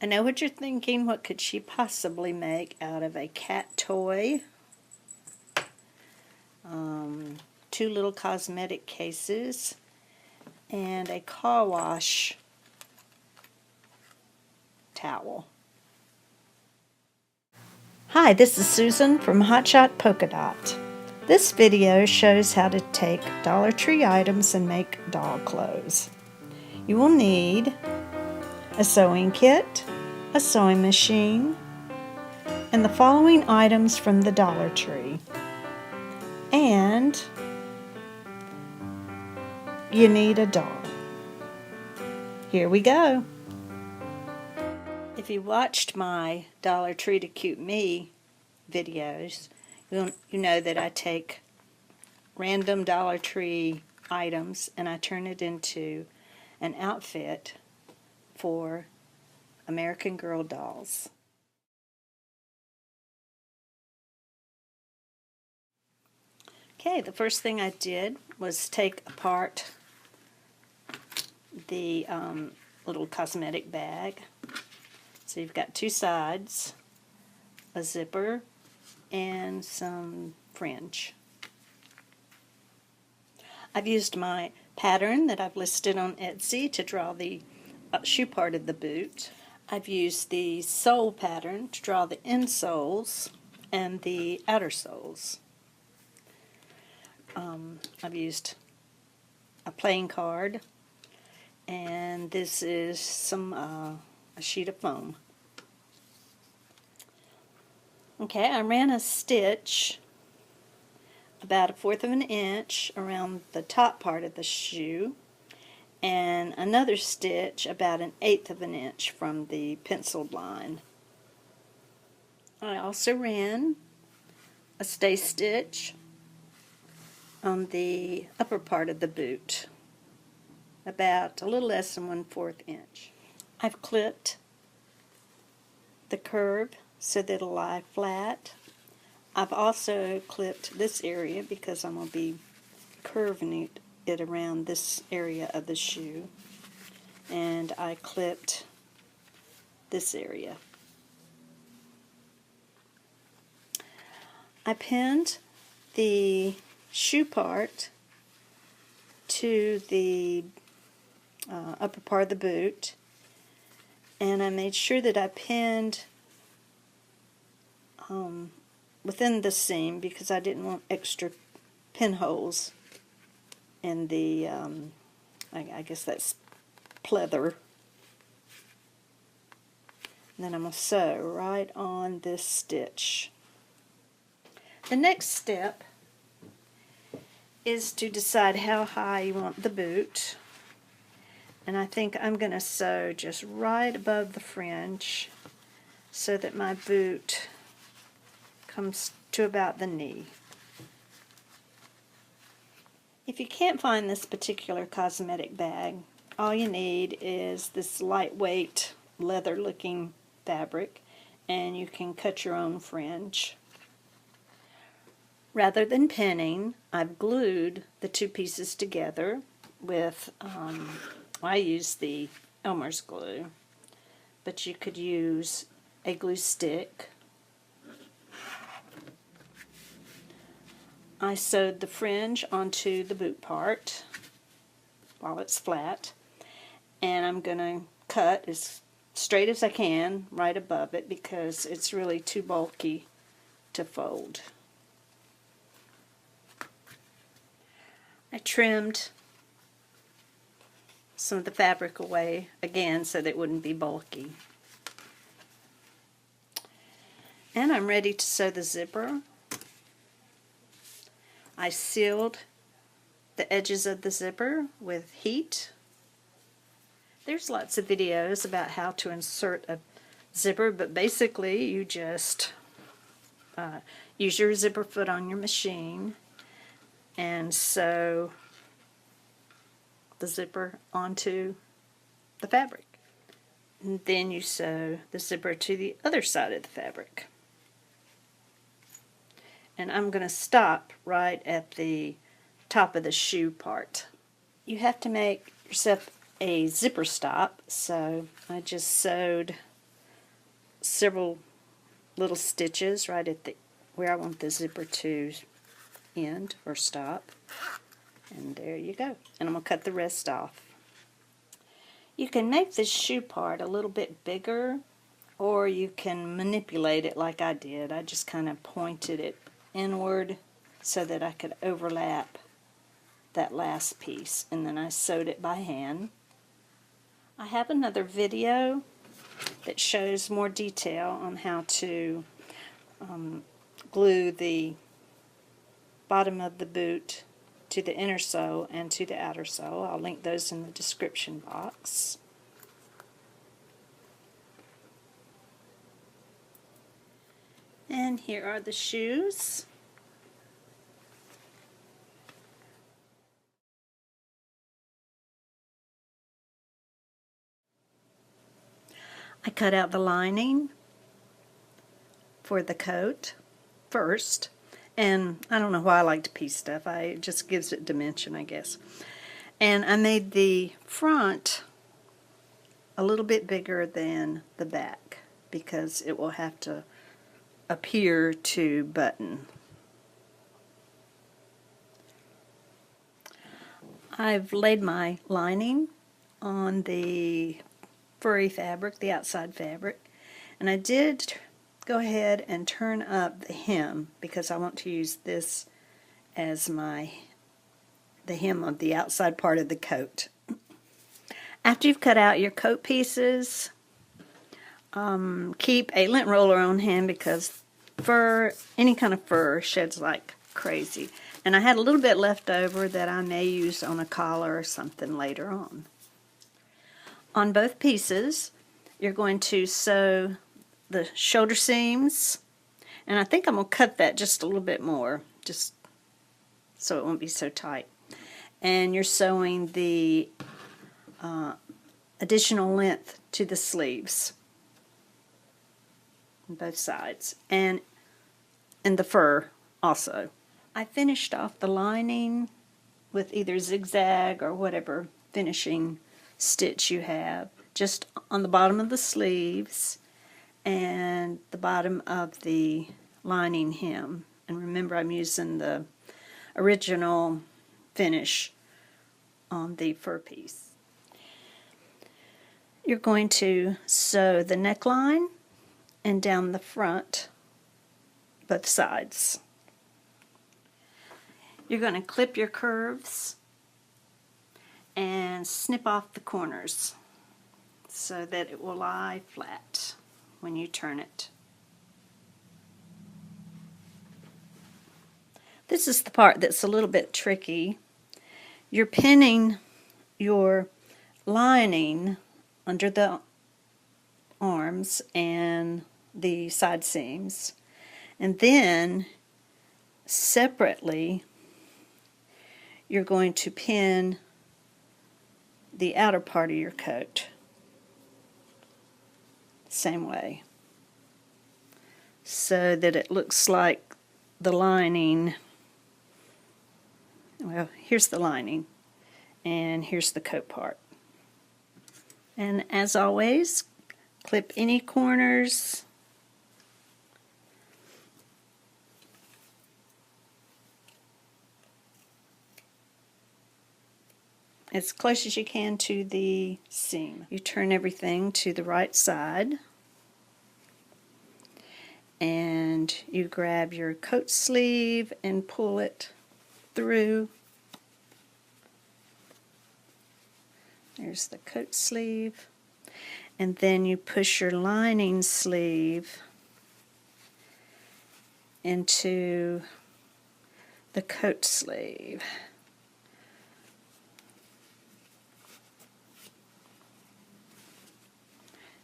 I know what you're thinking. What could she possibly make out of a cat toy? Two little cosmetic cases and a car wash towel. Hi, this is Susan from Hotshot Polka Dot. This video shows how to take Dollar Tree items and make doll clothes. You will need a sewing kit, a sewing machine, and the following items from the Dollar Tree. And you need a doll. Here we go. If you watched my Dollar Tree to Cute Me videos, you know that I take random Dollar Tree items and I turn it into an outfit for American Girl dolls. Okay, the first thing I did was take apart the little cosmetic bag. So you've got two sides, a zipper, and some fringe. I've used my pattern that I've listed on Etsy to draw the shoe part of the boot. I've used the sole pattern to draw the insoles and the outer soles. I've used a playing card, and this is some a sheet of foam. Okay, I ran a stitch about 1/4 of an inch around the top part of the shoe, and another stitch about 1/8 of an inch from the penciled line. I also ran a stay stitch on the upper part of the boot, about a little less than 1/4 inch. I've clipped the curve so that it'll lie flat. I've also clipped this area because I'm going to be curving it around this area of the shoe, and I clipped this area. I pinned the shoe part to the upper part of the boot, and I made sure that I pinned within the seam because I didn't want extra pinholes in the I guess that's pleather. And then I'm going to sew right on this stitch. The next step is to decide how high you want the boot, and I think I'm going to sew just right above the fringe so that my boot comes to about the knee. If you can't find this particular cosmetic bag, all you need is this lightweight leather looking fabric, and you can cut your own fringe. Rather than pinning, I've glued the two pieces together with, I use the Elmer's glue, but you could use a glue stick. I sewed the fringe onto the boot part while it's flat, and I'm going to cut as straight as I can right above it because it's really too bulky to fold. I trimmed some of the fabric away again so that it wouldn't be bulky. And I'm ready to sew the zipper. I sealed the edges of the zipper with heat. There's lots of videos about how to insert a zipper, but basically you just use your zipper foot on your machine and sew the zipper onto the fabric. And then you sew the zipper to the other side of the fabric. And I'm going to stop right at the top of the shoe part. You have to make yourself a zipper stop, so I just sewed several little stitches right at the where I want the zipper to end or stop. And there you go. And I'm going to cut the rest off. You can make this shoe part a little bit bigger, or you can manipulate it like I did. I just kind of pointed it inward so that I could overlap that last piece, and then I sewed it by hand. I have another video that shows more detail on how to glue the bottom of the boot to the inner sole and to the outer sole. I'll link those in the description box. And here are the shoes. I cut out the lining for the coat first, and I don't know why I like to piece stuff. It just gives it dimension, I guess. And I made the front a little bit bigger than the back because it will have to appear to button. I've laid my lining on the furry fabric, the outside fabric, and I did go ahead and turn up the hem because I want to use this as the hem of the outside part of the coat. After you've cut out your coat pieces, keep a lint roller on hand because fur, any kind of fur, sheds like crazy. And I had a little bit left over that I may use on a collar or something later on. On both pieces, you're going to sew the shoulder seams, and I think I'm going to cut that just a little bit more, just so it won't be so tight. And you're sewing the additional length to the sleeves on both sides, and in the fur also. I finished off the lining with either zigzag or whatever finishing stitch you have, just on the bottom of the sleeves and the bottom of the lining hem. And remember, I'm using the original finish on the fur piece. You're going to sew the neckline and down the front, both sides. You're going to clip your curves and snip off the corners so that it will lie flat when you turn it. This is the part that's a little bit tricky. You're pinning your lining under the arms and the side seams, and then separately you're going to pin the outer part of your coat same way so that it looks like the lining. Well, here's the lining and here's the coat part. And as always, clip any corners as close as you can to the seam. You turn everything to the right side and you grab your coat sleeve and pull it through. There's the coat sleeve, and then you push your lining sleeve into the coat sleeve.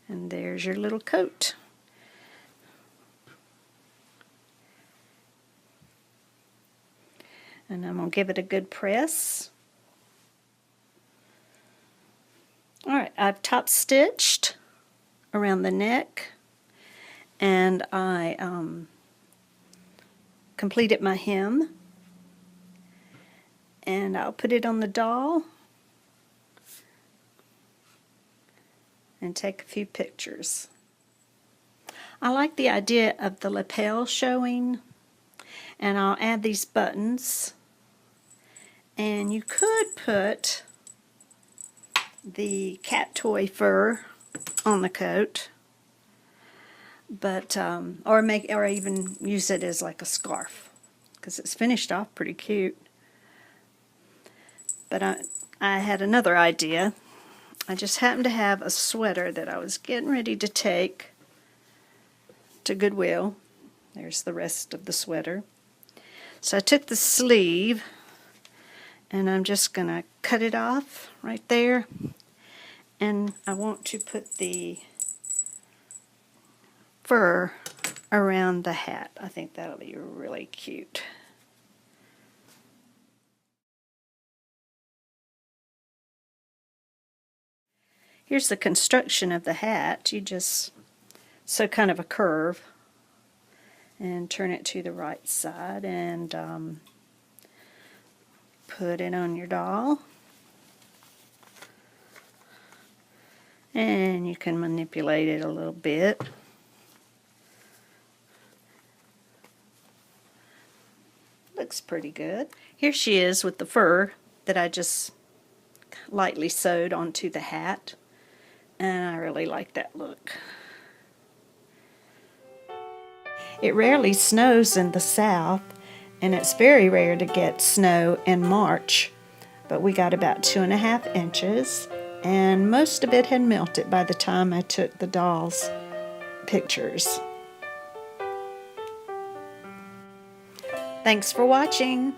And there's your little coat. And I'm going to give it a good press. Alright, I've top stitched around the neck, and I completed my hem, and I'll put it on the doll and take a few pictures. I like the idea of the lapel showing, and I'll add these buttons. And you could put the cat toy fur on the coat, but or even use it as like a scarf, because it's finished off pretty cute. But I had another idea. I just happened to have a sweater that I was getting ready to take to Goodwill. There's the rest of the sweater. So I took the sleeve, and I'm just going to cut it off right there. And I want to put the fur around the hat. I think that'll be really cute. Here's the construction of the hat. You just sew kind of a curve and turn it to the right side and put it on your doll. And you can manipulate it a little bit. Looks pretty good. Here she is with the fur that I just lightly sewed onto the hat, and I really like that look. It rarely snows in the south, and it's very rare to get snow in March, but we got about 2.5 inches, and most of it had melted by the time I took the doll's pictures. Thanks for watching.